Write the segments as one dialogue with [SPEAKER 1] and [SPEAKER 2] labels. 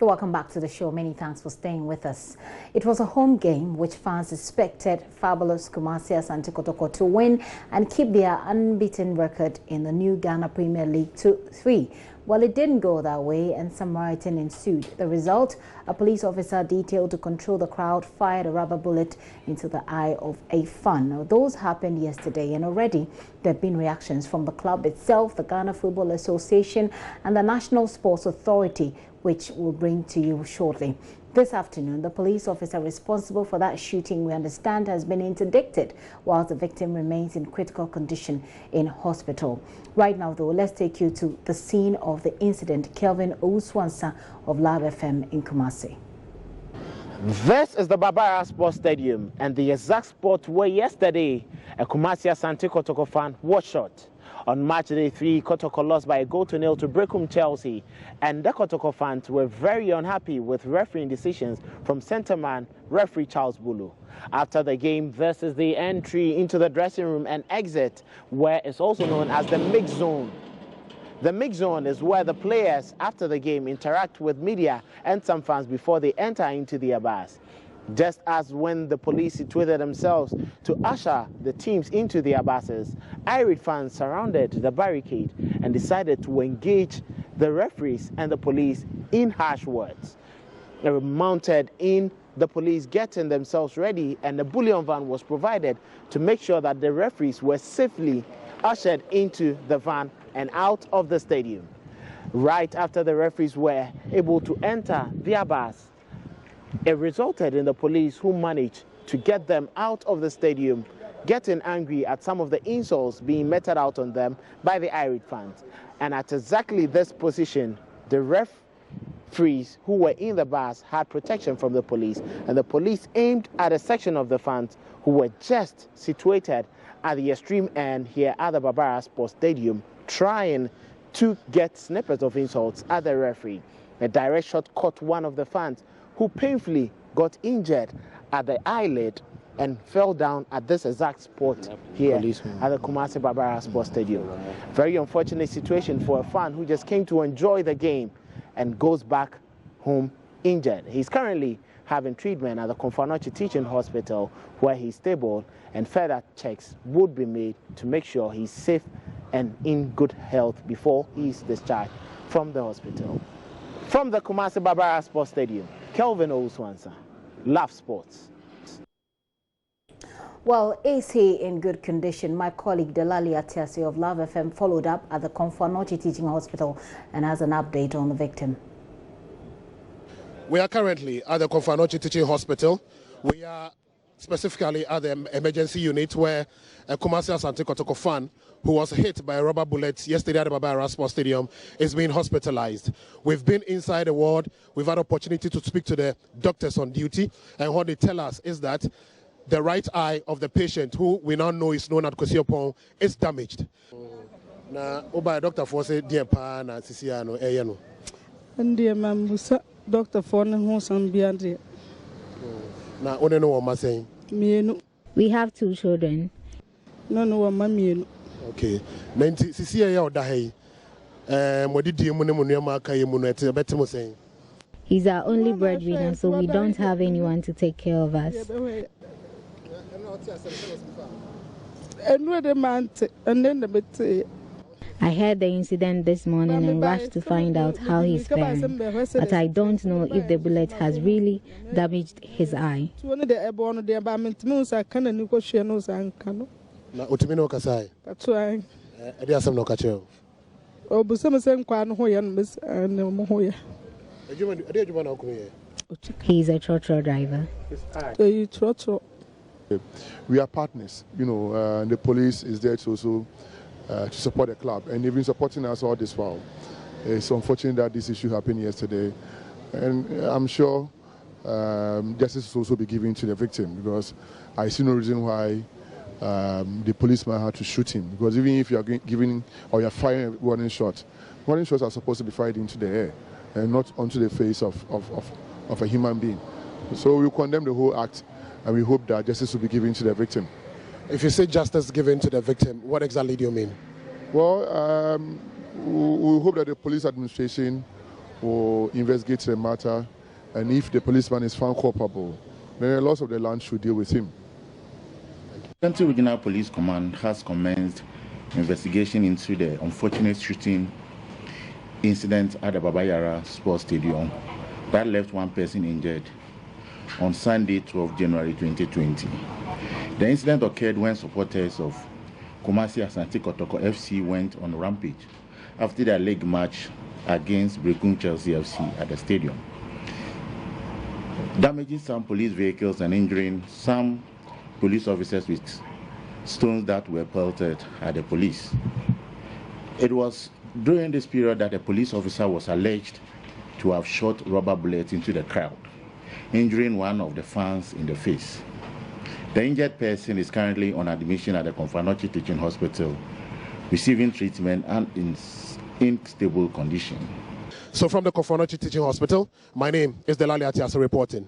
[SPEAKER 1] Welcome back to the show. Many thanks for staying with us. It was a home game which fans expected fabulous Kumasi Asante Kotoko to win and keep their unbeaten record in the new Ghana Premier League 2-3. Well, it didn't go that way and some rioting ensued. The result, a police officer detailed to control the crowd fired a rubber bullet into the eye of a fan. Now, those happened yesterday and already there have been reactions from the club itself, the Ghana Football Association and the National Sports Authority, which we'll bring to you shortly. This afternoon, the police officer responsible for that shooting, we understand, has been interdicted while the victim remains in critical condition in hospital. Right now, though, let's take you to the scene of the incident. Kelvin Owusu-Ansah of Lab FM in Kumasi.
[SPEAKER 2] This is the Barbara Sports Stadium and the exact spot where yesterday a Kumasi Asante Kotoko fan was shot. On March Day 3, Kotoko lost by a 1-0 to Brecum Chelsea, and the Kotoko fans were very unhappy with refereeing decisions from centre-man referee Charles Bulu. After the game, this is the entry into the dressing room and exit, where it's also known as the mix zone. The mix zone is where the players, after the game, interact with media and some fans before they enter into their bars. Just as when the police situated themselves to usher the teams into their buses, irate fans surrounded the barricade and decided to engage the referees and the police in harsh words. They were mounted in the police getting themselves ready, and a bullion van was provided to make sure that the referees were safely ushered into the van and out of the stadium. Right after the referees were able to enter their bars, it resulted in the police who managed to get them out of the stadium, getting angry at some of the insults being meted out on them by the irate fans. And at exactly this position, the referees who were in the bars had protection from the police, and the police aimed at a section of the fans who were just situated at the extreme end here at the Barbara Sports Stadium, trying to get snippets of insults at the referee. A direct shot caught one of the fans, who painfully got injured at the eyelid and fell down at this exact spot here at the Kumasi Barbara Sports Stadium. Very unfortunate situation for a fan who just came to enjoy the game and goes back home injured. He's currently having treatment at the Konfanochi Teaching Hospital, where he's stable, and further checks would be made to make sure he's safe and in good health before he's discharged from the hospital. From the Kumasi Barbara Sports Stadium, Kelvin Owusu-Ansah, Love Sports.
[SPEAKER 1] Well, is he in good condition? My colleague Delali Atiasi of Love FM followed up at the Konfanochi Teaching Hospital and has an update on the victim.
[SPEAKER 3] We are currently at the Konfanochi Teaching Hospital. We are specifically at the emergency unit where a Kumasi Asante Kotoko fan who was hit by a rubber bullet yesterday at the Barbara Sports Stadium is being hospitalized. We've been inside the ward. We've had opportunity to speak to the doctors on duty, and what they tell us is that the right eye of the patient, who we now know is known as Kosiopon, is damaged. Na oba doctor for say dear pa na sisia no eye no.
[SPEAKER 4] Ndiye mambusa doctor for no ho san biande.
[SPEAKER 3] Na one no wo ma saying.
[SPEAKER 5] We have 2 children.
[SPEAKER 4] No wo ma mienu.
[SPEAKER 3] Okay. Na nti sisia ya oda hai. Modidi mu ne mu nua ma aka ye mu no ete betimo saying.
[SPEAKER 5] He's our only breadwinner, so we don't have anyone to take care of us. I heard the incident this morning and rushed to find out how he's faring, but I don't know if the bullet has really damaged his eye. He's a trotro driver.
[SPEAKER 6] We are partners, you know, the police is there to also to support the club, and they've been supporting us all this while. It's unfortunate that this issue happened yesterday, and I'm sure justice will also be given to the victim, because I see no reason why the policeman had to shoot him, because even if you are giving or you're firing a warning shots are supposed to be fired into the air and not onto the face of a human being. So we condemn the whole act, and we hope that justice will be given to the victim.
[SPEAKER 3] If you say justice given to the victim, what exactly do you mean?
[SPEAKER 6] Well, we hope that the police administration will investigate the matter, and if the policeman is found culpable, then the laws of the land should deal with him.
[SPEAKER 7] Central Regional Police Command has commenced investigation into the unfortunate shooting incident at the Baba Yara Sports Stadium that left one person injured on Sunday, 12 January 2020. The incident occurred when supporters of Kumasi Asante Kotoko FC went on rampage after their league match against Brekum Chelsea FC at the stadium, damaging some police vehicles and injuring some police officers with stones that were pelted at the police. It was during this period that a police officer was alleged to have shot rubber bullets into the crowd, injuring one of the fans in the face. The injured person is currently on admission at the Konfanochi Teaching Hospital, receiving treatment and in stable condition.
[SPEAKER 3] So from the Konfanochi Teaching Hospital, my name is Delali Atiasa reporting.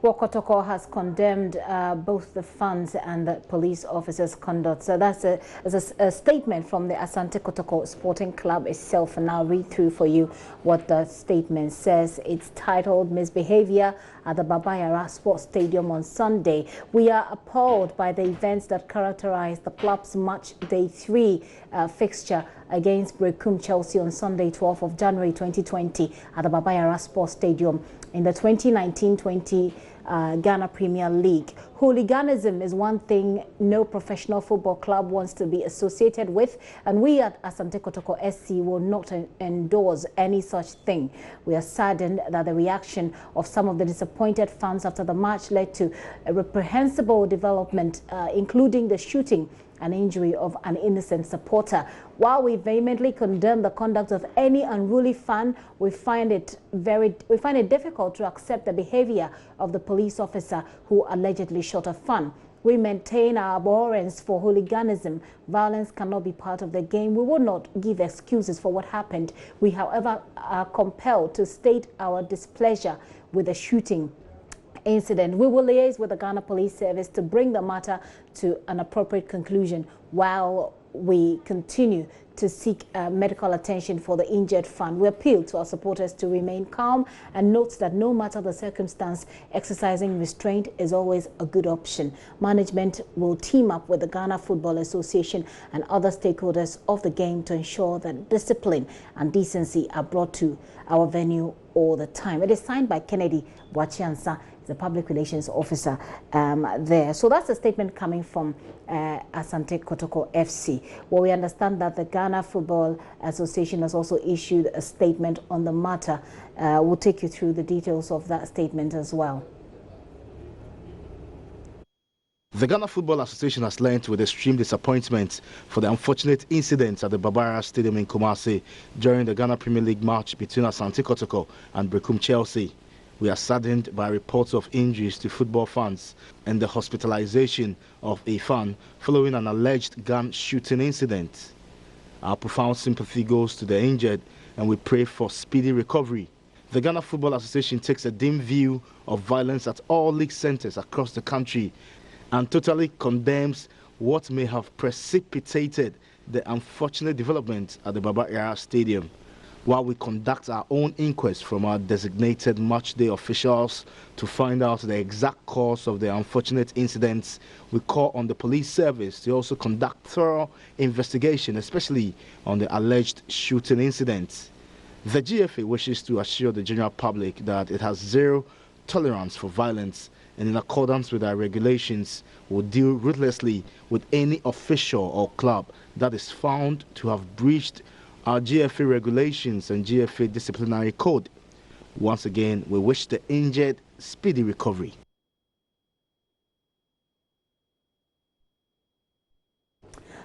[SPEAKER 1] Well, Kotoko has condemned both the fans and the police officers' conduct. So that's a statement from the Asante Kotoko Sporting Club itself. And I'll read through for you what the statement says. It's titled Misbehavior at the Baba Yara Sports Stadium on Sunday. We are appalled by the events that characterized the club's match day 3 fixture against Brekum Chelsea on Sunday, 12th of January 2020 at the Baba Yara Sports Stadium in the 2019-20 Ghana Premier League. Hooliganism is one thing no professional football club wants to be associated with, and we at Asante Kotoko SC will not endorse any such thing. We are saddened that the reaction of some of the disappointed fans after the match led to a reprehensible development, including the shooting and injury of an innocent supporter. While we vehemently condemn the conduct of any unruly fan, we find it difficult to accept the behavior of the police officer who allegedly shot a fan. We maintain our abhorrence for hooliganism. Violence cannot be part of the game. We will not give excuses for what happened. We, however, are compelled to state our displeasure with the shooting incident. We will liaise with the Ghana Police Service to bring the matter to an appropriate conclusion while we continue to seek medical attention for the injured fan. We appeal to our supporters to remain calm and note that no matter the circumstance, exercising restraint is always a good option. Management will team up with the Ghana Football Association and other stakeholders of the game to ensure that discipline and decency are brought to our venue all the time. It is signed by Kennedy Wachiansa, the public relations officer there. So that's a statement coming from Asante Kotoko FC. Well, we understand that the Ghana Football Association has also issued a statement on the matter. We'll take you through the details of that statement as well.
[SPEAKER 2] The Ghana Football Association has learnt with extreme disappointment for the unfortunate incident at the Baba Yara Stadium in Kumasi during the Ghana Premier League match between Asante Kotoko and Brekum Chelsea. We are saddened by reports of injuries to football fans and the hospitalization of a fan following an alleged gun shooting incident. Our profound sympathy goes to the injured and we pray for speedy recovery. The Ghana Football Association takes a dim view of violence at all league centers across the country and totally condemns what may have precipitated the unfortunate development at the Baba Yara Stadium. While we conduct our own inquest from our designated matchday officials to find out the exact cause of the unfortunate incidents, we call on the police service to also conduct thorough investigation, especially on the alleged shooting incidents. The GFA wishes to assure the general public that it has zero tolerance for violence and in accordance with our regulations will deal ruthlessly with any official or club that is found to have breached our GFA regulations and GFA disciplinary code. Once again, we wish the injured speedy recovery.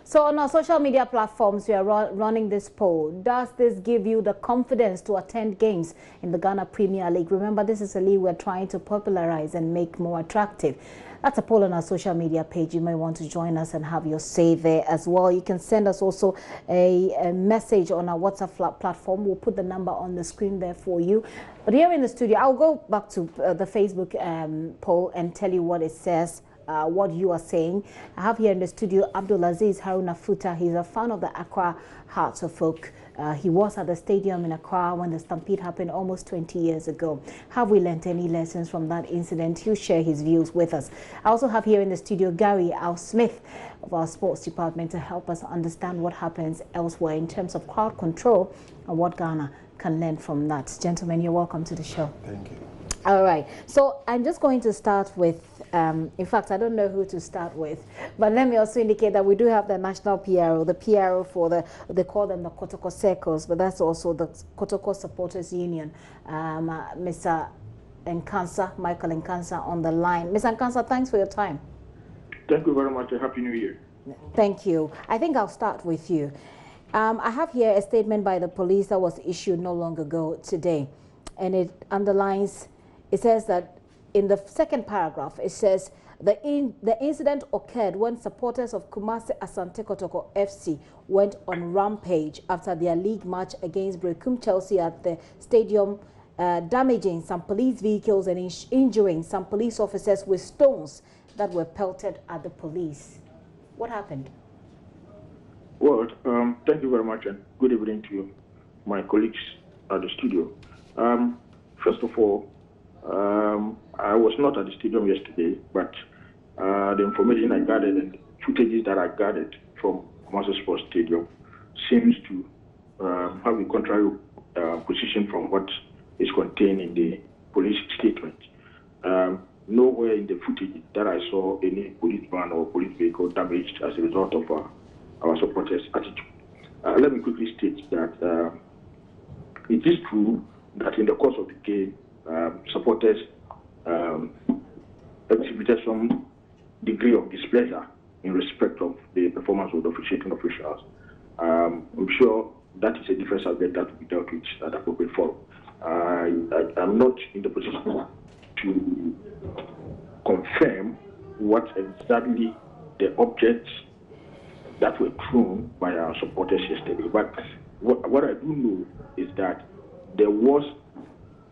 [SPEAKER 1] So on our social media platforms, we are running this poll. Does this give you the confidence to attend games in the Ghana Premier League? Remember, this is a league we're trying to popularize and make more attractive. That's a poll on our social media page. You may want to join us and have your say there as well. You can send us also a message on our WhatsApp platform. We'll put the number on the screen there for you. But here in the studio, I'll go back to the Facebook poll and tell you what it says what you are saying. I have here in the studio Abdulaziz Haruna Futa. He's a fan of the Accra Hearts of Oak. He was at the stadium in Accra when the stampede happened almost 20 years ago. Have we learnt any lessons from that incident? He'll share his views with us. I also have here in the studio Gary Al-Smith of our sports department to help us understand what happens elsewhere in terms of crowd control and what Ghana can learn from that. Gentlemen, you're welcome to the show.
[SPEAKER 8] Thank you.
[SPEAKER 1] All right, so I'm just going to start with, in fact, I don't know who to start with, but let me also indicate that we do have the national PRO, the PRO for they call them the Kotoko Circles, but that's also the Kotoko Supporters Union. Mr. Nkansa, Michael Nkansa on the line. Mr. Nkansa, thanks for your time.
[SPEAKER 9] Thank you very much. Happy New Year.
[SPEAKER 1] Thank you. I think I'll start with you. I have here a statement by the police that was issued no long ago today, and it underlines. It says that in the second paragraph, it says the incident occurred when supporters of Kumasi Asante Kotoko FC went on rampage after their league match against Brekum Chelsea at the stadium, damaging some police vehicles and injuring some police officers with stones that were pelted at the police. What happened?
[SPEAKER 9] Well, thank you very much and good evening to you, my colleagues at the studio. First of all, I was not at the stadium yesterday, but the information I gathered and footages that I gathered from Kumasi Sports Stadium seems to have a contrary position from what is contained in the police statement. Nowhere in the footage that I saw any police van or police vehicle damaged as a result of our supporters' attitude. Let me quickly state that it is true that in the course of the game, supporters exhibited some degree of displeasure in respect of the performance of the officiating officials. I'm sure that is a different subject that will be dealt with at the appropriate forum. I'm not in the position to confirm what exactly the objects that were thrown by our supporters yesterday. But what I do know is that there was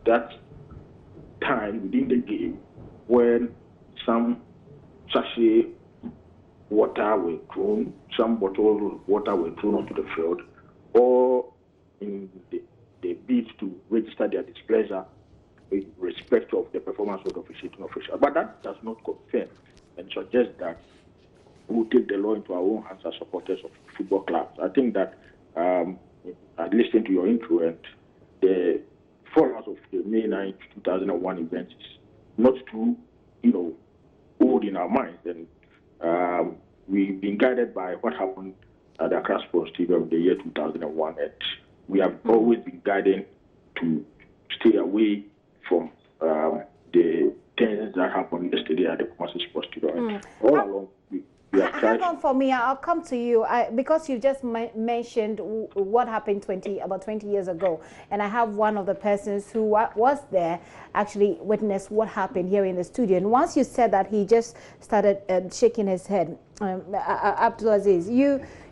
[SPEAKER 9] that time within the game when some sachet water were thrown, some bottles of water were thrown onto the field, or in the bid to register their displeasure with respect of the performance of the officiating official. But that does not confirm and suggest that we will take the law into our own hands as supporters of football clubs. I think that I listened to your intro, and the fallout of the May 9th, 2001 event is not too, old in our minds. And we've been guided by what happened at the Accra Sports Stadium in the year 2001, and we have always been guided to stay away from the things that happened yesterday at the Kumasi Sports Stadium. All along,
[SPEAKER 1] hang on for me. I'll come to you because you just mentioned what happened about 20 years ago, and I have one of the persons who was there actually witnessed what happened here in the studio. And once you said that, he just started shaking his head. Abdulaziz,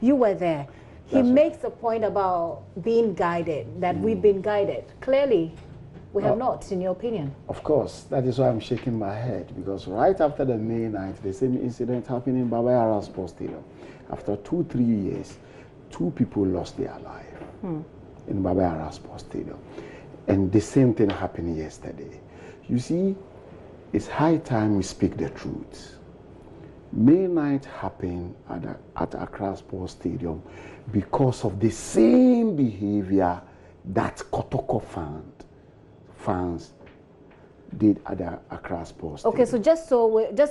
[SPEAKER 1] you were there. He makes a point about being guided, that we've been guided. Clearly, we have not, in your opinion.
[SPEAKER 8] Of course, that is why I'm shaking my head, because right after the May 9th, the same incident happened in Baba Sports Stadium. After 2-3 years, 2 people lost their life in Baba Sports Stadium. And the same thing happened yesterday. You see, it's high time we speak the truth. May 9th happened at Accra Sports Stadium because of the same behavior that Kotoko fans did at the Accra Sports Stadium.
[SPEAKER 1] Okay, so just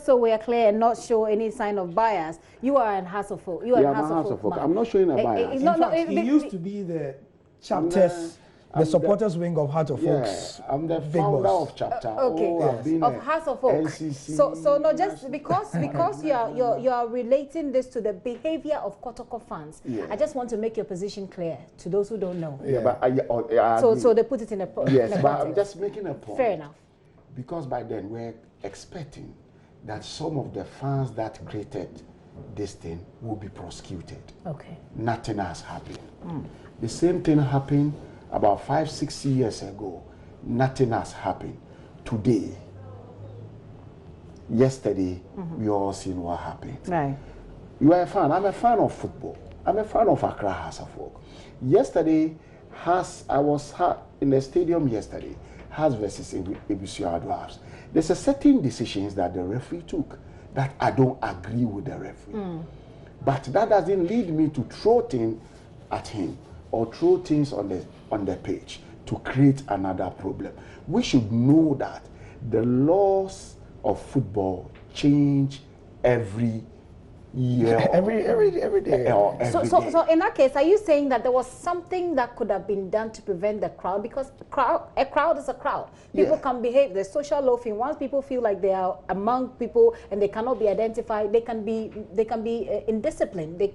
[SPEAKER 1] so we are clear and not show any sign of bias, you are in Hasselhoff. You are in Hasselhoff.
[SPEAKER 8] I'm not showing a bias.
[SPEAKER 10] He used to be the chapters. The supporters wing of Heart of Oaks.
[SPEAKER 8] I'm the founder of chapter.
[SPEAKER 1] Of Heart of Oaks. So no, just because you are relating this to the behavior of Kotoko fans. Yeah. I just want to make your position clear to those who don't know.
[SPEAKER 8] Yeah, but
[SPEAKER 1] so they put it in a
[SPEAKER 8] yes, but I'm just making a point.
[SPEAKER 1] Fair enough.
[SPEAKER 8] Because by then we're expecting that some of the fans that created this thing will be prosecuted.
[SPEAKER 1] Okay.
[SPEAKER 8] Nothing has happened. The same thing happened about 5-6 years ago. Nothing has happened. Today, yesterday, we all seen what happened.
[SPEAKER 1] Right.
[SPEAKER 8] You are a fan. I'm a fan of football. I'm a fan of Accra House of Folk. Yesterday, I was in the stadium yesterday, Has versus Ebusua Dwarfs. There's a certain decisions that the referee took that I don't agree with the referee. But that doesn't lead me to throw things at him or throw things on the pitch to create another problem. We should know that the laws of football change every year, every day.
[SPEAKER 1] So in that case, are you saying that there was something that could have been done to prevent the crowd? Because a crowd is a crowd. People can behave. There's social loafing. Once people feel like they are among people and they cannot be identified, they can be indisciplined. They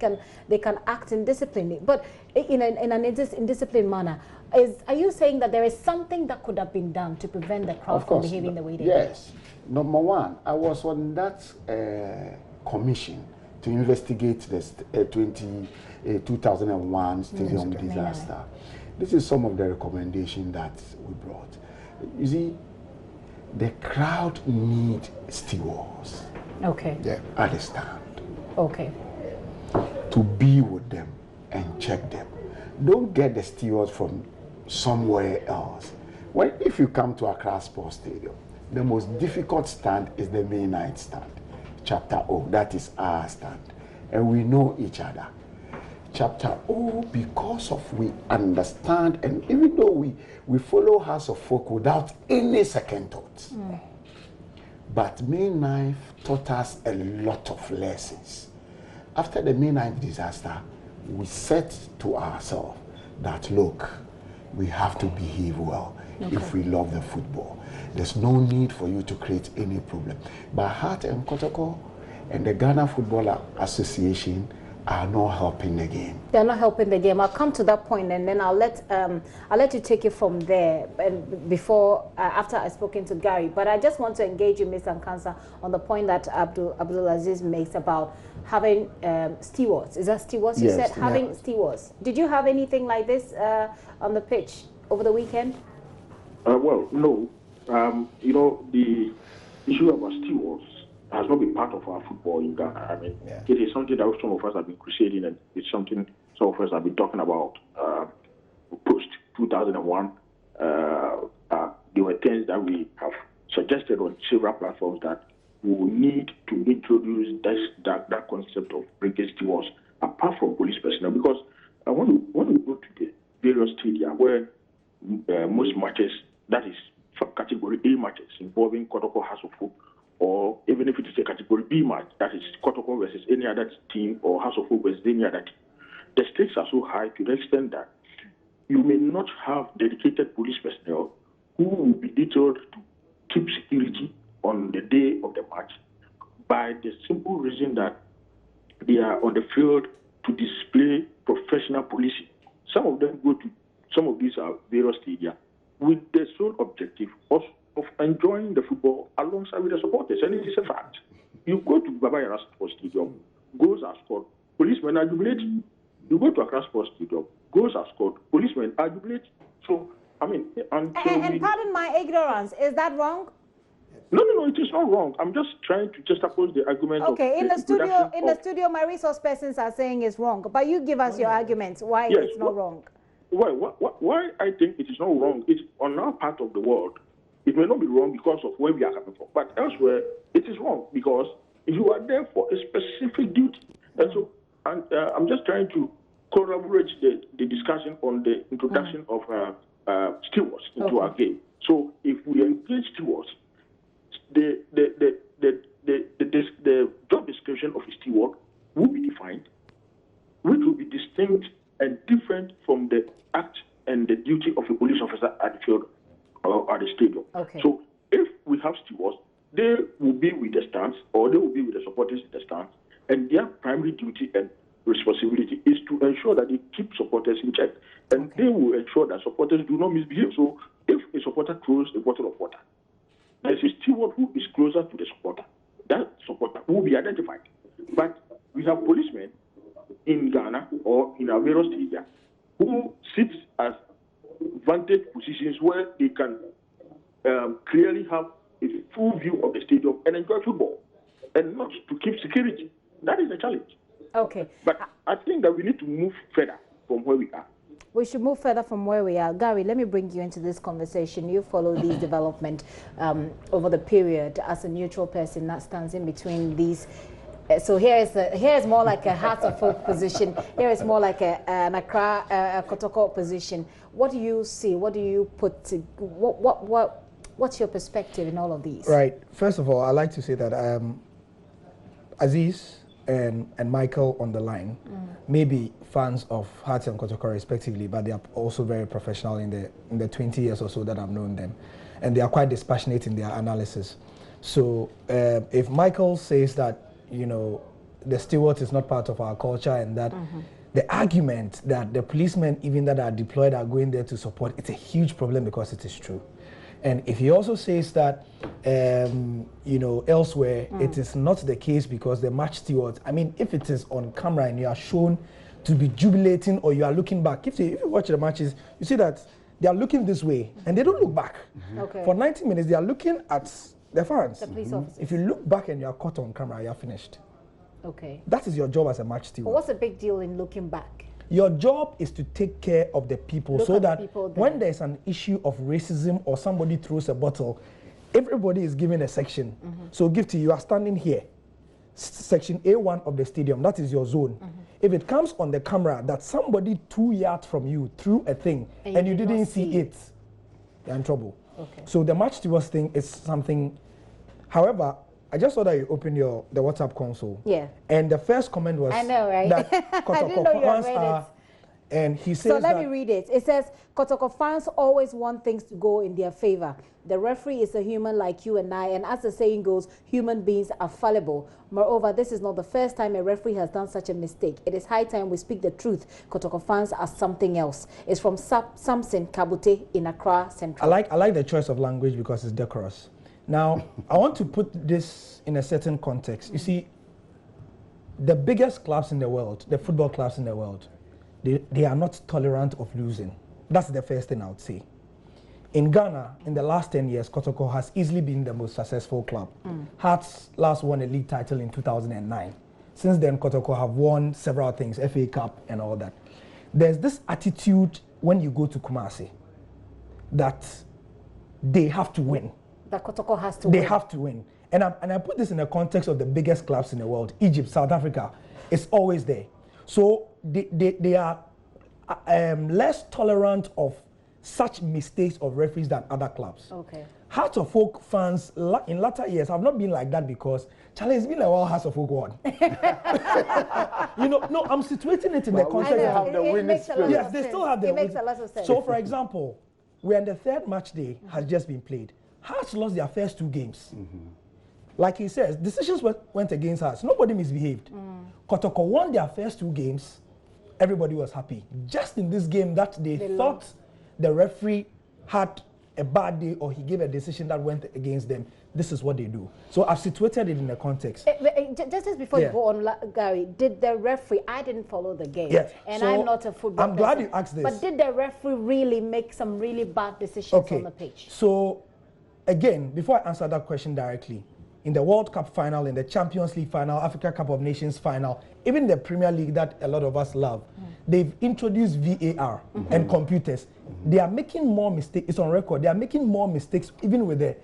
[SPEAKER 1] can act indisciplined. But in an indisciplined manner, are you saying that there is something that could have been done to prevent the crowd from behaving the way they did?
[SPEAKER 8] Yes. Number one, I was on that commission to investigate this 2001 stadium disaster. This is some of the recommendation that we brought. You see, the crowd need stewards.
[SPEAKER 1] Okay.
[SPEAKER 8] Yeah, at the stand.
[SPEAKER 1] Okay.
[SPEAKER 8] To be with them and check them. Don't get the stewards from somewhere else. If you come to Accra Sports Stadium, the most difficult stand is the main night stand. Chapter O, that is our stand. And we know each other. Chapter O, because of we understand, and even though we follow House of Folk without any second thoughts. But May 9th taught us a lot of lessons. After the May 9th disaster, we said to ourselves that, look, we have to behave well if we love the football. There's no need for you to create any problem. But Hart and Kotoko and the Ghana Football Association are not helping the game.
[SPEAKER 1] They're not helping the game. I'll come to that point, and then I'll let you take it from there. And after I've spoken to Gary, but I just want to engage you, Ms. Ankansa, on the point that Abdulaziz makes about having stewards. Is that stewards?
[SPEAKER 8] Yes,
[SPEAKER 1] you said having stewards. Did you have anything like this on the pitch over the weekend?
[SPEAKER 9] Well, no. You know, the issue about stewards has not been part of our football in Ghana. I mean, it is something that some of us have been crusading, and it's something some of us have been talking about post 2001. There were things that we have suggested on several platforms that we will need to introduce that concept of bringing stewards apart from police personnel, because when we go to the various stadia where most matches, that is category A matches involving Kotoko House of Folk, or even if it is a category B match, that is Kotoko versus any other team or House of Folk versus any other team, the stakes are so high to the extent that you may not have dedicated police personnel who will be detailed to keep security on the day of the match, by the simple reason that they are on the field to display professional policing. Some of them go to some of these various stadia with the sole objective of enjoying the football alongside with the supporters, and it is a fact. You go to Baba Yara Sports Stadium, goals are scored, policemen are jubilating. You go to Accra Sports Stadium, goals are scored, policemen are jubilating. So, I mean, and
[SPEAKER 1] pardon my ignorance, is that wrong?
[SPEAKER 9] No, it is not wrong. I'm just trying to juxtapose the argument.
[SPEAKER 1] Okay, in the studio, my resource persons are saying it's wrong, but you give us your arguments why it's not wrong.
[SPEAKER 9] Why I think it is not wrong is on our part of the world. It may not be wrong because of where we are coming from, but elsewhere it is wrong because you are there for a specific duty. And so, I'm just trying to corroborate the discussion on the introduction of stewards into our game. So, if we engage stewards, the job description of a steward will be defined, which will be distinct and different from the act and the duty of a police officer at the field or at the stadium.
[SPEAKER 1] Okay.
[SPEAKER 9] So if we have stewards, they will be with the stands, or they will be with the supporters in the stands, and their primary duty and responsibility is to ensure that they keep supporters in check, and they will ensure that supporters do not misbehave. So if a supporter throws a bottle of water, there is a steward who is closer to the supporter. That supporter will be identified. But we have policemen in Ghana or in our various stadia who sit as vantage positions where they can clearly have a full view of the stadium and enjoy football, and not to keep security. That is the challenge.
[SPEAKER 1] Okay.
[SPEAKER 9] But I think that we need to move further from where we are.
[SPEAKER 1] We should move further from where we are. Gary, let me bring you into this conversation. You follow these development over the period as a neutral person that stands in between these. So here is more like a Heart of Oak position. Here is more like an Accra Kotoko position. What do you see? What do you put to, what's your perspective in all of these?
[SPEAKER 10] Right. First of all, I like to say that Aziz and Michael on the line may be fans of Hearts and Kotoko respectively, but they are also very professional in the 20 years or so that I've known them, and they are quite dispassionate in their analysis. So if Michael says that, you know, the steward is not part of our culture, and that the argument that the policemen even that are deployed are going there to support, it's a huge problem because it is true. And if he also says that, you know, elsewhere, it is not the case because the match stewards, I mean, if it is on camera and you are shown to be jubilating or you are looking back, if you watch the matches, you see that they are looking this way and they don't look back.
[SPEAKER 1] Okay.
[SPEAKER 10] For 90 minutes, they are looking at the fans.
[SPEAKER 1] The police officers.
[SPEAKER 10] If you look back and you are caught on camera, you are finished.
[SPEAKER 1] Okay.
[SPEAKER 10] That is your job as a match steward.
[SPEAKER 1] But what's the big deal in looking back?
[SPEAKER 10] Your job is to take care of the people so that when there's an issue of racism or somebody throws a bottle, everybody is given a section. So Gifty, you are standing here, section A1 of the stadium, that is your zone. If it comes on the camera that somebody 2 yards from you threw a thing and you didn't see it, you're in trouble.
[SPEAKER 1] Okay.
[SPEAKER 10] So the match stewards thing is something. However, I just saw that you opened the WhatsApp console.
[SPEAKER 1] Yeah.
[SPEAKER 10] And the first comment was,
[SPEAKER 1] I know, right?
[SPEAKER 10] That
[SPEAKER 1] I didn't know you had read it.
[SPEAKER 10] And he says
[SPEAKER 1] so let me read it. It says, Kotoko fans always want things to go in their favor. The referee is a human like you and I, and as the saying goes, human beings are fallible. Moreover, this is not the first time a referee has done such a mistake. It is high time we speak the truth. Kotoko fans are something else. It's from Samson Kabute in Accra Central.
[SPEAKER 10] I like the choice of language because it's decorous. Now, I want to put this in a certain context. You see, the biggest clubs in the world, the football clubs in the world, they are not tolerant of losing. That's the first thing I would say. In Ghana, in the last 10 years, Kotoko has easily been the most successful club. Hearts last won a league title in 2009. Since then, Kotoko have won several things, FA Cup and all that. There's this attitude when you go to Kumasi that they have to win.
[SPEAKER 1] That Kotoko has to win.
[SPEAKER 10] They have to win. And I put this in the context of the biggest clubs in the world, Egypt, South Africa. It's always there. So they are less tolerant of such mistakes of referees than other clubs.
[SPEAKER 1] Okay.
[SPEAKER 10] Heart of Oak fans in latter years have not been like that because Charlie, it's been a while Heart of Oak won. You know, no, I'm situating it in the context of
[SPEAKER 8] the winning spirit.
[SPEAKER 10] Yes, they still have the
[SPEAKER 1] It makes a lot of sense.
[SPEAKER 10] So, for example, when the third match day has just been played, Hearts lost their first 2 games. Like he says, decisions went against us. Nobody misbehaved. Kotoko won their first 2 games. Everybody was happy. Just in this game that they thought the referee had a bad day or he gave a decision that went against them, this is what they do. So I've situated it in the context.
[SPEAKER 1] Just before you go on, Gary, did the referee, I didn't follow the game, and so I'm not a football
[SPEAKER 10] I'm glad you asked this.
[SPEAKER 1] But did the referee really make some really bad decisions on the pitch?
[SPEAKER 10] So again, before I answer that question directly, in the World Cup final, in the Champions League final, Africa Cup of Nations final, even the Premier League that a lot of us love, they've introduced VAR and computers. They are making more mistakes. It's on record. They are making more mistakes even with the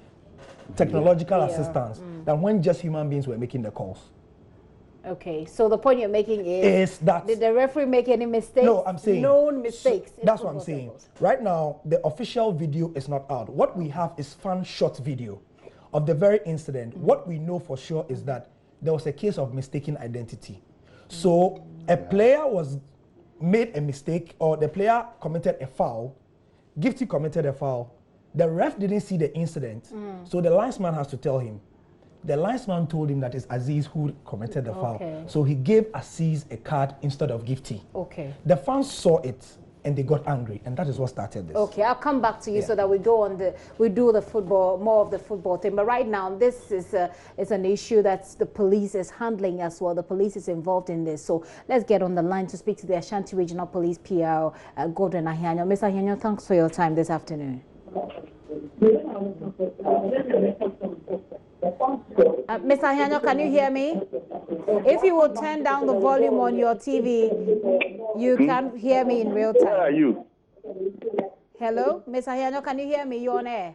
[SPEAKER 10] technological assistance than when just human beings were making the calls.
[SPEAKER 1] Okay, so the point you're making is
[SPEAKER 10] that
[SPEAKER 1] did the referee make any mistakes?
[SPEAKER 10] No, I'm saying
[SPEAKER 1] known mistakes.
[SPEAKER 10] So that's what I'm saying. Right now, the official video is not out. What we have is fan shot video of the very incident. What we know for sure is that there was a case of mistaken identity. So a player made a mistake, or the player committed a foul, Gifty committed a foul, the ref didn't see the incident, so the linesman has to tell him. The linesman told him that it's Aziz who committed the foul, so he gave Aziz a card instead of Gifty. Okay. The fans saw it and they got angry, and that is what started this.
[SPEAKER 1] Okay, I'll come back to you so that we go on we do the football, more of the football thing. But right now, this is an issue that the police is handling as well. The police is involved in this. So let's get on the line to speak to the Ashanti Regional Police PR, Gordon Ahianyo. Mr. Ahianyo, thanks for your time this afternoon. Ms. Ahiano, can you hear me? If you will turn down the volume on your TV, you can hear me in real time.
[SPEAKER 11] Where are you?
[SPEAKER 1] Hello, Ms. Ahiano, can you hear me? You're on air.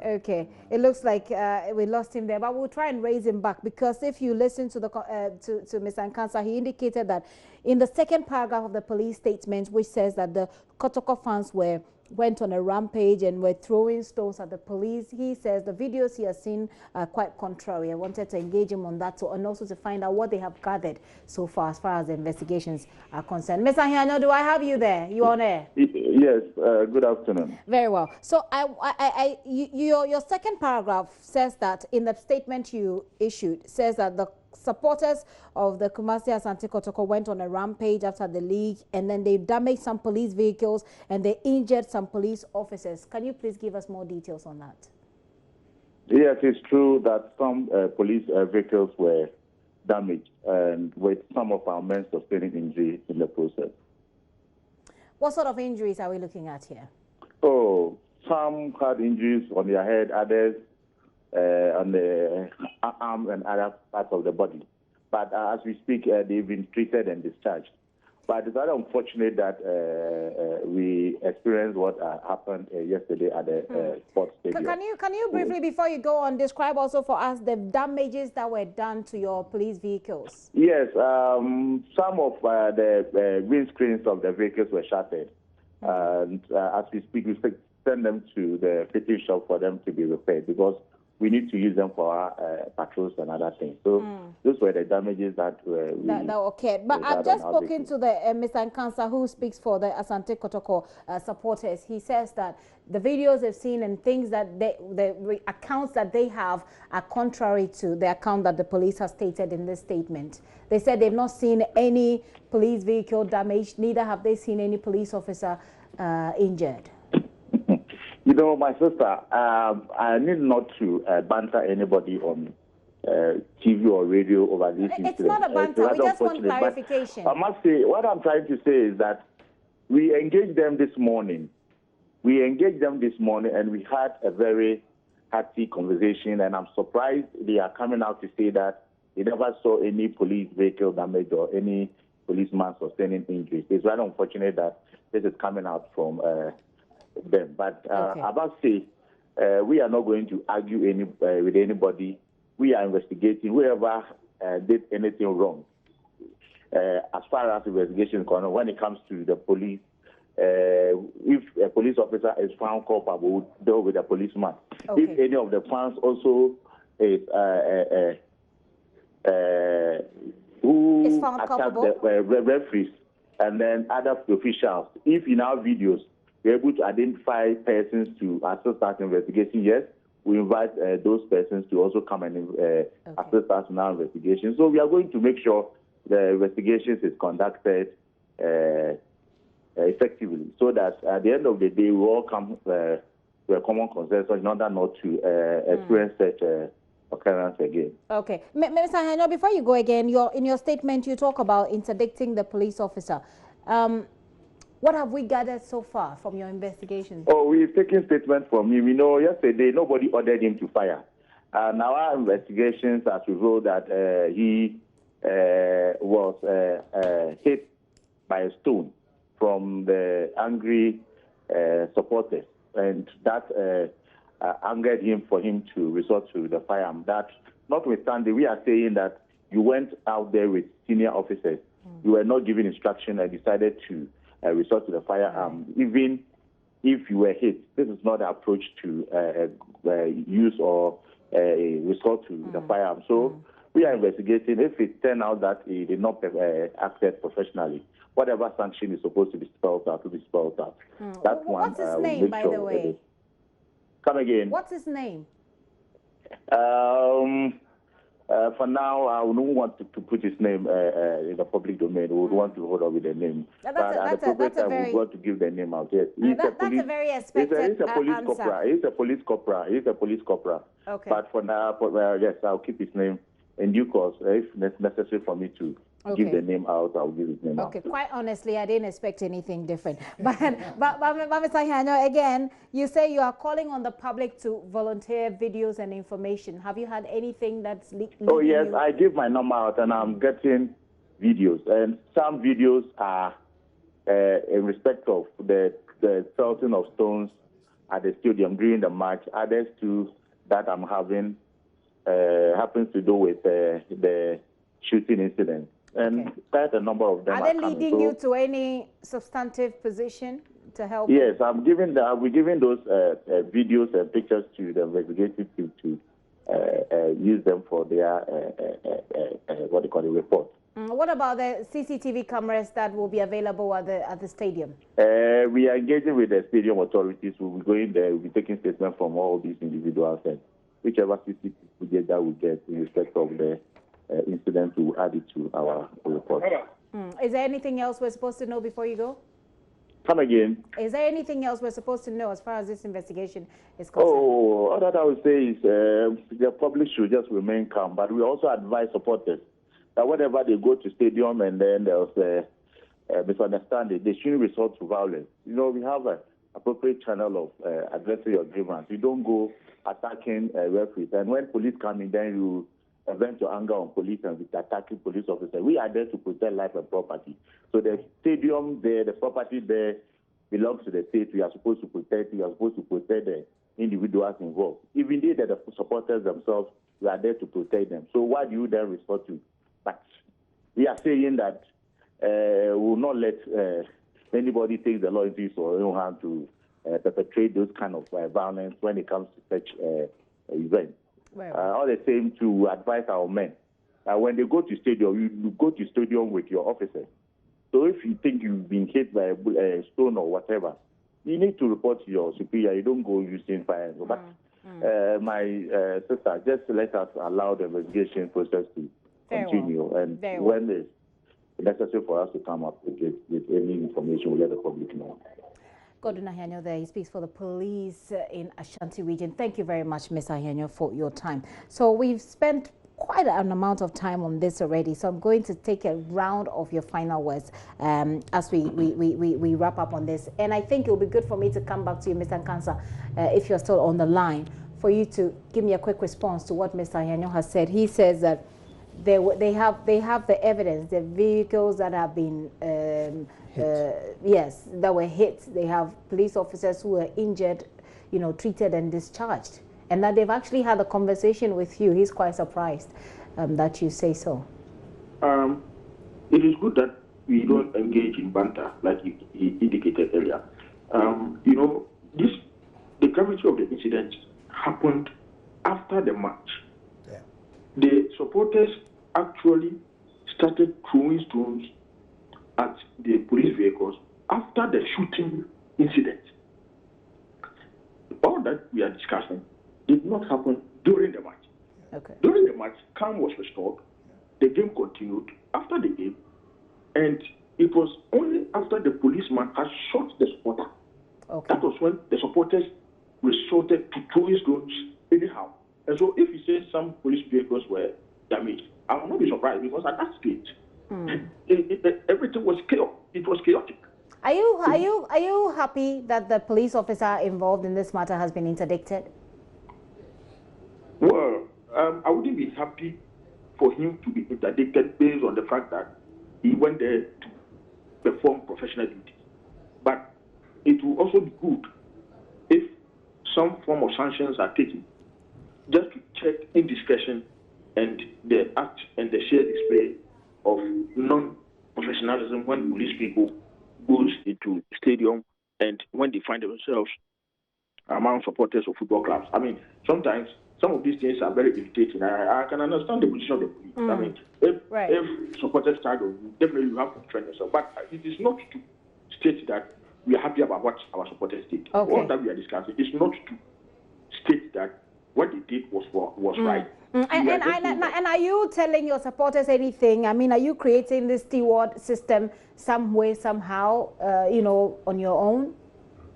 [SPEAKER 1] Okay, it looks like we lost him there, but we'll try and raise him back, because if you listen to the to Mr. Nkansa, he indicated that in the second paragraph of the police statement, which says that the Kotoko fans went on a rampage and were throwing stones at the police. He says the videos he has seen are quite contrary. I wanted to engage him on that, and also to find out what they have gathered so far as the investigations are concerned. Mr. Ahiano, do I have you there? You on air?
[SPEAKER 11] Yes, good afternoon.
[SPEAKER 1] Very well. So your second paragraph says that in the statement you issued, says that the supporters of the Kumasi Asante Kotoko went on a rampage after the league, and then they damaged some police vehicles and they injured some police officers. Can you please give us more details on that?
[SPEAKER 11] Yes, it's true that some police vehicles were damaged, and with some of our men sustaining injury in the process.
[SPEAKER 1] What sort of injuries are we looking at here?
[SPEAKER 11] Oh, some had injuries on their head, others on the arm and other parts of the body. But as we speak, they've been treated and discharged. But it's very unfortunate that we experienced what happened yesterday at the sports stadium.
[SPEAKER 1] Can you briefly, before you go on, describe also for us the damages that were done to your police vehicles?
[SPEAKER 11] Yes, some of the windscreens of the vehicles were shattered. And as we speak, we send them to the fitting shop for them to be repaired, because we need to use them for our patrols and other things. So those were the damages that
[SPEAKER 1] occurred. But I've just spoken to the Mr. Nkansa, who speaks for the Asante Kotoko supporters. He says that the videos they've seen and things that the accounts that they have are contrary to the account that the police has stated in this statement. They said they've not seen any police vehicle damaged, neither have they seen any police officer injured.
[SPEAKER 11] You know, my sister, I need not to banter anybody on TV or radio over this incident.
[SPEAKER 1] It's not a banter. We just want clarification.
[SPEAKER 11] I must say, what I'm trying to say is that we engaged them this morning. And we had a very hearty conversation, and I'm surprised they are coming out to say that they never saw any police vehicle damage or any policeman sustaining injuries. It's very unfortunate that this is coming out from them. But I must say, we are not going to argue with anybody. We are investigating whoever did anything wrong. As far as investigation is concerned, when it comes to the police, if a police officer is found culpable, we'll deal with the policeman. If any of the fans also is who attacked the referees and then other officials, if in our videos we're able to identify persons to assist us in investigation, yes, we invite those persons to also come and assist us in our investigation. So we are going to make sure the investigations is conducted effectively, so that at the end of the day we all come to a common consensus in order not to experience such occurrence again. Okay.
[SPEAKER 1] Mr. Ahiano, before you go again, in your statement you talk about interdicting the police officer. What have we gathered so far from your investigations?
[SPEAKER 11] Oh, we've taken statements from him. You know, yesterday nobody ordered him to fire. Now our investigations has revealed that he was hit by a stone from the angry supporters, and that angered him for him to resort to the firearm. That notwithstanding, we are saying that you went out there with senior officers. You were not given instruction and decided to resort to the firearm. Even if you were hit, this is not the approach to use or resort to the firearm. So we are investigating. If it turns out that he did not act professionally, whatever sanction is supposed to be spelled out, to be spelled out. That
[SPEAKER 1] What's his name, by the way?
[SPEAKER 11] Come again.
[SPEAKER 1] What's his name?
[SPEAKER 11] For now, I don't want to put his name in the public domain. We would want to hold on with the name. But at the appropriate time, we want to give the name out. Yes,
[SPEAKER 1] that's a very expected
[SPEAKER 11] He's a police corporal. He's a police corporal. He's a police corporal.
[SPEAKER 1] Okay.
[SPEAKER 11] But for now, yes, I'll keep his name in due course if necessary for me to give the name out, I'll give his name out.
[SPEAKER 1] Okay, quite honestly, I didn't expect anything different. But Mr. Hanyo, again, you say you are calling on the public to volunteer videos and information. Have you had anything that's leaked?
[SPEAKER 11] Oh, yes, I give my number out and I'm getting videos. And some videos are in respect of the pelting of stones at the stadium during the match. Others too that I'm having happens to do with the shooting incident. And quite a number of them
[SPEAKER 1] are they leading you to any substantive position to help?
[SPEAKER 11] Yes, we're giving those videos and pictures to the investigative team to use them for their what they call the report.
[SPEAKER 1] What about the CCTV cameras that will be available at the stadium?
[SPEAKER 11] We are engaging with the stadium authorities. We'll be going there. We'll be taking statements from all these individuals, and whichever CCTV footage that we get in respect of the incident, we'll add it to our report.
[SPEAKER 1] Is there anything else we're supposed to know before you go?
[SPEAKER 11] Come again.
[SPEAKER 1] Is there anything else we're supposed to know as far as this investigation is concerned?
[SPEAKER 11] Oh, all that I would say is the public should just remain calm, but we also advise supporters that whenever they go to stadium and then there's a misunderstanding, they shouldn't resort to violence. You know, we have an appropriate channel of addressing your grievance. You don't go attacking referees. And when police come in, then you vent your anger on police and with attacking police officers. We are there to protect life and property. So the stadium there, the property there belongs to the state. We are supposed to protect it. We are supposed to protect the individuals involved. Even they, the supporters themselves, we are there to protect them. So why do you then resort to? But we are saying that we will not let anybody take the law into his own hand to perpetrate those kind of violence when it comes to such events. All the same, to advise our men when they go to stadium, you go to stadium with your officers. So if you think you've been hit by a stone or whatever, you need to report to your superior. You don't go using fire. But my sister, just let us allow the investigation process to continue. And when it's necessary for us to come up with any information, we'll let the public know.
[SPEAKER 1] Godwin Ahianyo there, he speaks for the police in Ashanti region. Thank you very much, Ms. Ahianyo, for your time. So we've spent quite an amount of time on this already, so I'm going to take a round of your final words as we wrap up on this. And I think it will be good for me to come back to you, Mr. Nkansa, if you're still on the line, for you to give me a quick response to what Mr. Ahianyo has said. He says that they have the evidence, the vehicles that have been yes, that were hit. They have police officers who were injured, you know, treated and discharged, and that they've actually had a conversation with you. He's quite surprised that you say so.
[SPEAKER 9] It is good that we don't engage in banter like he indicated earlier. You know, the gravity of the incident happened after the match. The supporters actually started throwing stones at the police vehicles after the shooting incident. All that we are discussing did not happen during the match. During the match, calm was restored. The game continued after the game, and it was only after the policeman had shot the supporter that was when the supporters resorted to throwing stones anyhow. And so if you say some police vehicles were damaged, I will not be surprised, because at that stage, everything was chaos. It was chaotic.
[SPEAKER 1] Are you happy that the police officer involved in this matter has been interdicted?
[SPEAKER 9] Well, I wouldn't be happy for him to be interdicted based on the fact that he went there to perform professional duty. But it will also be good if some form of sanctions are taken, just to check indiscretion and the act and the sheer display of non-professionalism when police people goes into stadium and when they find themselves among supporters of football clubs. I mean, sometimes some of these things are very irritating. I can understand the position of the police. I mean, if supporters start, definitely you have to train yourself. But it is not to state that we are happy about what our supporters did. All that we are discussing is not to state that what they did was right.
[SPEAKER 1] And are you telling your supporters anything? I mean, are you creating this steward system some way, somehow, you know, on your own,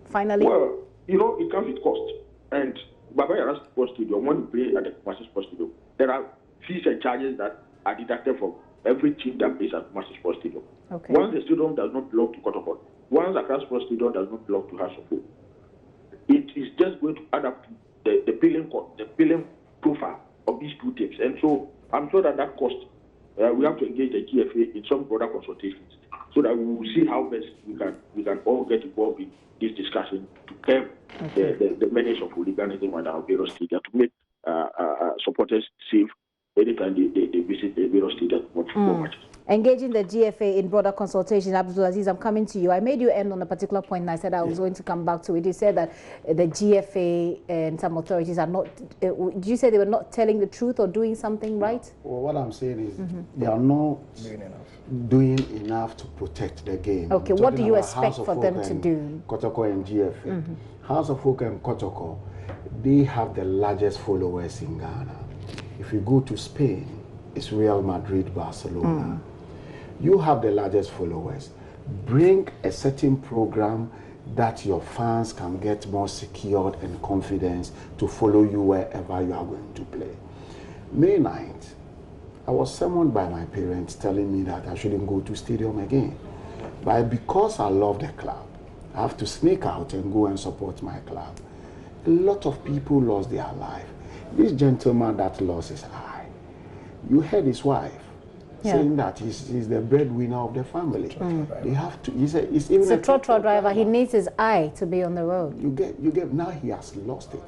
[SPEAKER 1] finally?
[SPEAKER 9] Well, you know, it comes with cost. And Baba Yara Sports Stadium, when you play at the Kumasi Sports Stadium, there are fees and charges that are deducted from every team that plays at Kumasi Sports Stadium.
[SPEAKER 1] Okay.
[SPEAKER 9] Once the stadium does not belong to Kotoko, once Accra Sports Stadium does not belong to House of Hope, it is just going to add up to the billing profile of these two teams. And so I'm sure that cost, we have to engage the GFA in some broader consultations so that we will see how best we can all get involved in this discussion to curb the menace of hooliganism at our various stadiums, to make supporters safe anytime they visit the various stadiums to watch football matches.
[SPEAKER 1] Engaging the GFA in broader consultation. Abdulaziz, I'm coming to you. I made you end on a particular point and I said I was going to come back to it. You said that the GFA and some authorities are not, did you say they were not telling the truth or doing something right?
[SPEAKER 8] Well, what I'm saying is they are not doing enough to protect the game.
[SPEAKER 1] Okay, what do you expect for them to do?
[SPEAKER 8] Kotoko and GFA. House of Folk and Kotoko, they have the largest followers in Ghana. If you go to Spain, it's Real Madrid, Barcelona. You have the largest followers. Bring a certain program that your fans can get more secured and confidence to follow you wherever you are going to play. May 9th, I was summoned by my parents telling me that I shouldn't go to stadium again. But because I love the club, I have to sneak out and go and support my club. A lot of people lost their life. This gentleman that lost his eye, you heard his wife saying that he's the breadwinner of the family. They have to. He's even
[SPEAKER 1] a trotro driver. He needs his eye to be on the road.
[SPEAKER 8] You get. Now he has lost it.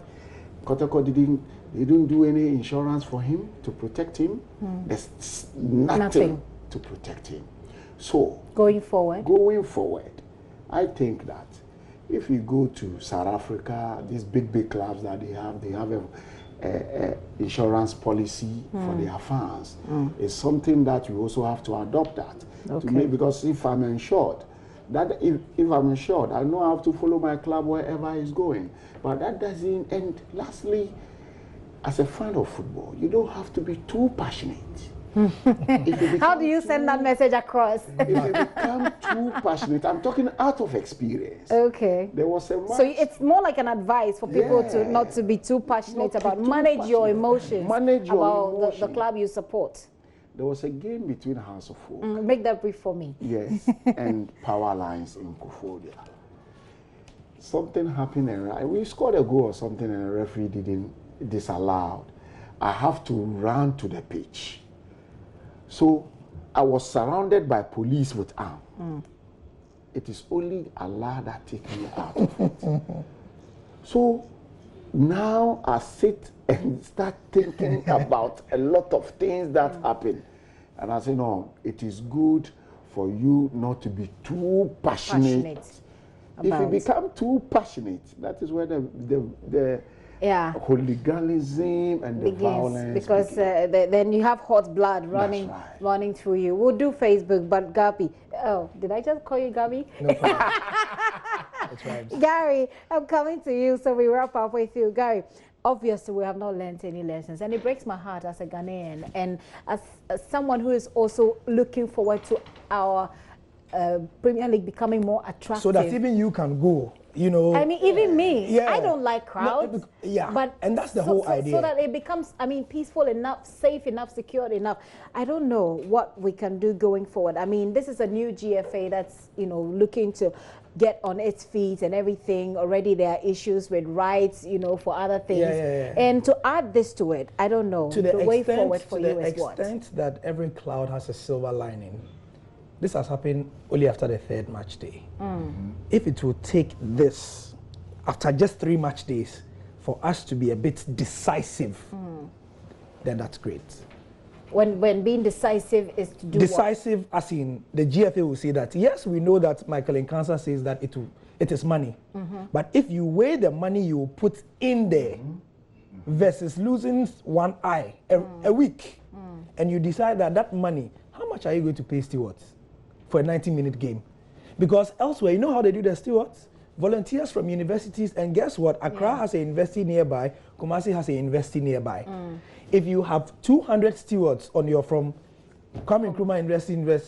[SPEAKER 8] Kotoko didn't do any insurance for him to protect him. There's nothing to protect him. So
[SPEAKER 1] going forward,
[SPEAKER 8] I think that if you go to South Africa, these big clubs that they have a insurance policy for their fans. It's something that you also have to adopt that. To make, because if I'm insured, if I'm insured, I know I have to follow my club wherever it's going. But that doesn't. And lastly, as a fan of football, you don't have to be too passionate.
[SPEAKER 1] How do you send that message across?
[SPEAKER 8] If you become too passionate, I'm talking out of experience.
[SPEAKER 1] Okay.
[SPEAKER 8] There was a match.
[SPEAKER 1] So it's more like an advice for people to not to be too passionate manage your emotions about the club you support.
[SPEAKER 8] There was a game between House of Folk.
[SPEAKER 1] Make that brief for me.
[SPEAKER 8] Yes, and Power Lines in Kofodia. Something happened and we scored a goal or something and the referee didn't disallow. I have to run to the pitch. So I was surrounded by police with arms. It is only Allah that takes me out of it. So now I sit and start thinking about a lot of things that happen. And I say, no, it is good for you not to be too passionate. If you become too passionate, that is where the hooliganism and the violence
[SPEAKER 1] because then you have hot blood running through you. We'll do Facebook, but Gabi, did I just call you Gabi?
[SPEAKER 10] No problem. That's right.
[SPEAKER 1] Gary, I'm coming to you, so we wrap up with you. Gary, obviously we have not learned any lessons, and it breaks my heart as a Ghanaian and as someone who is also looking forward to our Premier League becoming more attractive.
[SPEAKER 10] So that even you can go. You know,
[SPEAKER 1] I mean, even me, I don't like crowds.
[SPEAKER 10] But and that's the whole idea.
[SPEAKER 1] So that it becomes, I mean, peaceful enough, safe enough, secure enough. I don't know what we can do going forward. I mean, this is a new GFA that's, looking to get on its feet and everything. Already there are issues with rights, for other things. And to add this to it, I don't know.
[SPEAKER 10] To
[SPEAKER 1] the way forward for you is what?
[SPEAKER 10] To the extent that every cloud has a silver lining. This has happened only after the 3rd match day. If it will take this, after just 3 match days, for us to be a bit decisive, then that's great.
[SPEAKER 1] When being decisive is to do
[SPEAKER 10] decisive what? As in, the GFA will say that, yes, we know that Michael Nkansa says that it is money. But if you weigh the money you put in there versus losing one eye a week, and you decide that money, how much are you going to pay stewards for a 90-minute game? Because elsewhere, you know how they do the stewards? Volunteers from universities, and guess what? Accra has a university nearby, Kumasi has a university nearby. If you have 200 stewards on your from Kwame Nkrumah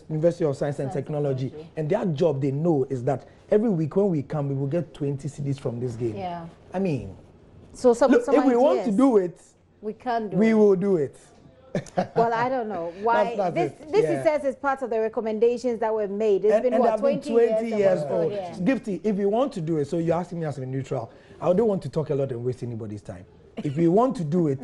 [SPEAKER 10] University of Science and Technology, and their job they know is that every week when we come, we will get 20 CDs from this game. I mean,
[SPEAKER 1] so
[SPEAKER 10] look, if we want to do it,
[SPEAKER 1] we can do
[SPEAKER 10] we will do it.
[SPEAKER 1] Well, I don't know why. This he says is part of the recommendations that were made. It's been what, 20 years old.
[SPEAKER 10] Gifty, if you want to do it, so you're asking me as a neutral, I don't want to talk a lot and waste anybody's time. If we want to do it,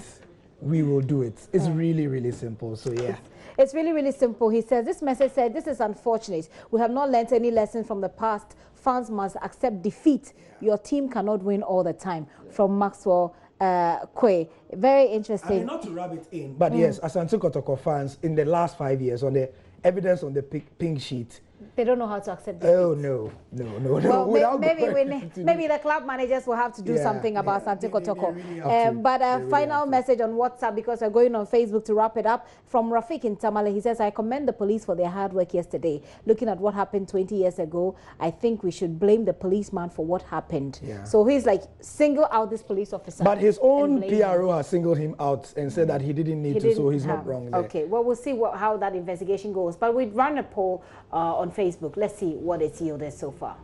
[SPEAKER 10] we will do it. It's really, really simple. So yeah.
[SPEAKER 1] It's really, really simple. He says, this message said, this is unfortunate. We have not learned any lesson from the past. Fans must accept defeat. Your team cannot win all the time. From Maxwell Kwe. Very interesting.
[SPEAKER 10] I mean, not to rub it in, but yes, Asante Kotoko fans, in the last 5 years, on the evidence on the pink sheet,
[SPEAKER 1] they don't know how to accept defeat.
[SPEAKER 10] Oh, no.
[SPEAKER 1] Well, maybe the club managers will have to do something about Asante Kotoko. But a final message on WhatsApp, because we're going on Facebook to wrap it up, from Rafik in Tamale. He says, I commend the police for their hard work yesterday. Looking at what happened 20 years ago, I think we should blame the policeman for what happened. So he's like, single out this police officer.
[SPEAKER 10] But his own PRO has singled him out and said that he didn't need to, so he's not wrong there.
[SPEAKER 1] Okay, well, we'll see how that investigation goes. But we'd run a poll on Facebook. Let's see what it's yielded so far.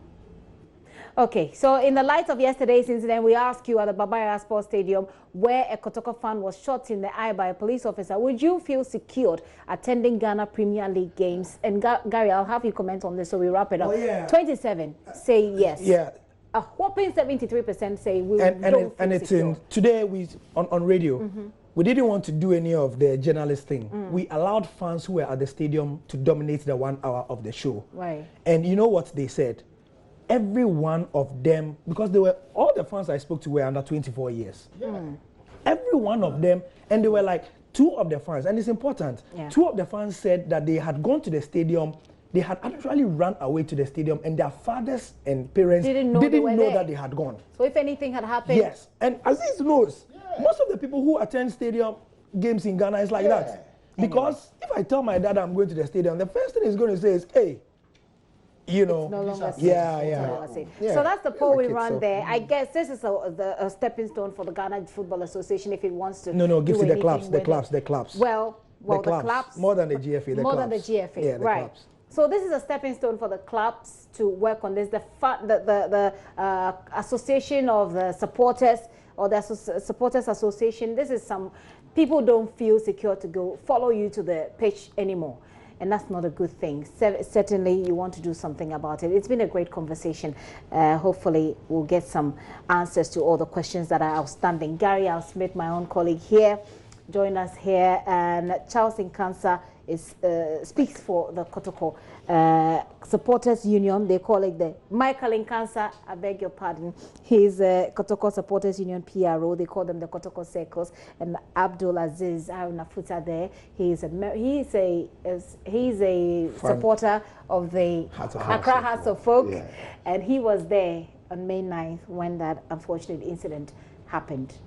[SPEAKER 1] Okay, so in the light of yesterday's incident, we ask you at the Baba Yara Sports Stadium, where a Kotoko fan was shot in the eye by a police officer, would you feel secured attending Ghana Premier League games? And Gary, I'll have you comment on this so we wrap it up. 27 say yes. Yeah. A whopping 73% say we don't feel
[SPEAKER 10] it's
[SPEAKER 1] secure.
[SPEAKER 10] Today on radio. We didn't want to do any of the journalist thing. We allowed fans who were at the stadium to dominate the 1 hour of the show.
[SPEAKER 1] Right.
[SPEAKER 10] And you know what they said? Every one of them, because all the fans I spoke to were under 24 years. Every one of them, and they were like, 2 of the fans, and it's important, 2 of the fans said that they had gone to the stadium, they had actually run away to the stadium, and their fathers and parents didn't know that they had gone.
[SPEAKER 1] So if anything had happened...
[SPEAKER 10] Yes, and Aziz knows. Most of the people who attend stadium games in Ghana is like that. Because if I tell my dad I'm going to the stadium, the first thing he's going to say is, hey, you know.
[SPEAKER 1] It's no longer safe.
[SPEAKER 10] Yeah.
[SPEAKER 1] So that's the poll we run there. I guess this is a stepping stone for the Ghana Football Association if it wants to.
[SPEAKER 10] No, give it the clubs.
[SPEAKER 1] Well, the clubs.
[SPEAKER 10] More than the GFA,
[SPEAKER 1] More than the GFA,
[SPEAKER 10] yeah,
[SPEAKER 1] right.
[SPEAKER 10] Clubs.
[SPEAKER 1] So this is a stepping stone for the clubs to work on this. The association of the supporters, or the supporters association, this is some people don't feel secure to follow you to the pitch anymore, and that's not a good thing. Certainly you want to do something about it. It's been a great conversation. Hopefully we'll get some answers to all the questions that are outstanding. Gary Al Smith, my own colleague here, join us here, and Charles Nkansa speaks for the Kotoko Supporters Union. They call it the Michael Nkansa, I beg your pardon. He's a Kotoko Supporters Union PRO. They call them the Kotoko Circles. And Abdul Aziz Arunafuta there. He's a supporter of the Accra Hearts of Folk, and he was there on May 9th when that unfortunate incident happened.